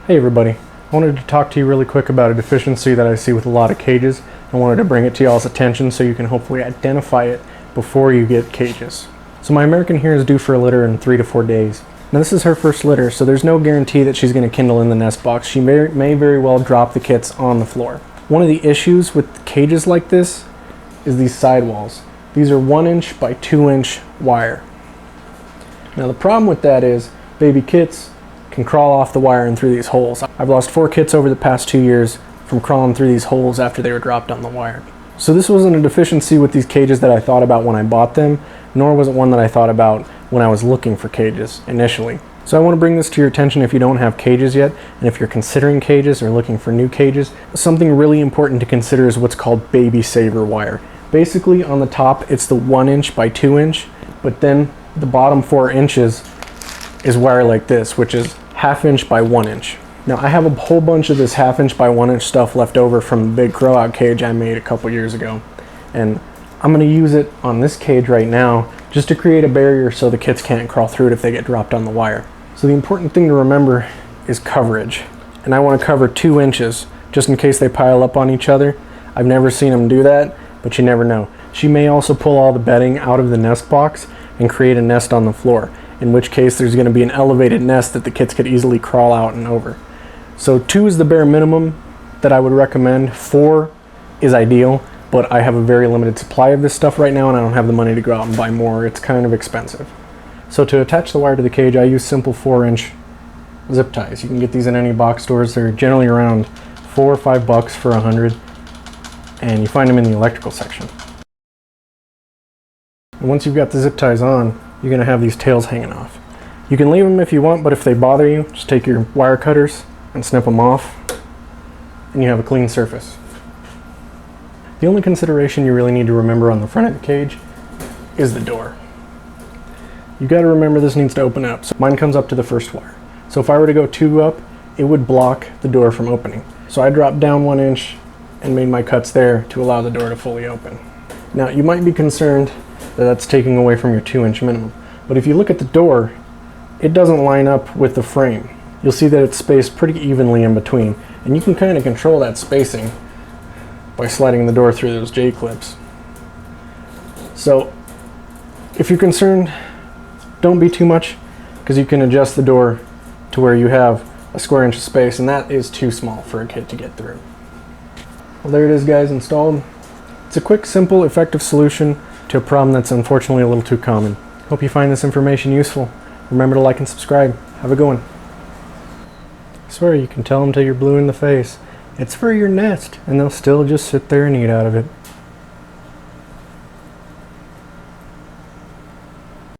Hey everybody, I wanted to talk to you really quick about a deficiency that I see with a lot of cages. I wanted to bring it to y'all's attention so you can hopefully identify it before you get cages. So my American here is due for a litter in 3 to 4 days. Now this is her first litter, so there's no guarantee that she's going to kindle in the nest box. She may very well drop the kits on the floor. One of the issues with cages like this is these sidewalls. These are 1 inch by 2 inch wire. Now the problem with that is baby kits can crawl off the wire and through these holes. I've lost 4 kits over the past 2 years from crawling through these holes after they were dropped on the wire. So this wasn't a deficiency with these cages that I thought about when I bought them, nor was it one that I thought about when I was looking for cages initially. So I want to bring this to your attention if you don't have cages yet, and if you're considering cages or looking for new cages. Something really important to consider is what's called baby saver wire. Basically on the top it's the 1 inch by 2 inch, but then the bottom 4 inches is wire like this, which is 1/2 inch by 1 inch. Now I have a whole bunch of this 1/2 inch by 1 inch stuff left over from the big crow out cage I made a couple years ago, and I'm going to use it on this cage right now just to create a barrier so the kits can't crawl through it if they get dropped on the wire. So the important thing to remember is coverage, and I want to cover 2 inches just in case they pile up on each other. I've never seen them do that, but you never know. She may also pull all the bedding out of the nest box and create a nest on the floor, in which case there's going to be an elevated nest that the kits could easily crawl out and over. So 2 is the bare minimum that I would recommend. 4 is ideal, but I have a very limited supply of this stuff right now and I don't have the money to go out and buy more. It's kind of expensive. So to attach the wire to the cage, I use simple 4-inch zip ties. You can get these in any box stores. They're generally around $4 or $5 for 100, and you find them in the electrical section. And once you've got the zip ties on, you're going to have these tails hanging off. You can leave them if you want, but if they bother you, just take your wire cutters and snip them off, and you have a clean surface. The only consideration you really need to remember on the front of the cage is the door. You got to remember this needs to open up. So mine comes up to the first wire. So if I were to go 2 up, it would block the door from opening. So I dropped down 1 inch and made my cuts there to allow the door to fully open. Now you might be concerned that that's taking away from your 2 inch minimum. But if you look at the door, it doesn't line up with the frame. You'll see that it's spaced pretty evenly in between, and you can kind of control that spacing by sliding the door through those J-clips. So if you're concerned, don't be too much, because you can adjust the door to where you have a square inch of space, and that is too small for a kid to get through. Well, there it is, guys, installed. It's a quick, simple, effective solution to a problem that's unfortunately a little too common. Hope you find this information useful. Remember to like and subscribe. Have a good one. I swear you can tell them till you're blue in the face. It's for your nest, and they'll still just sit there and eat out of it.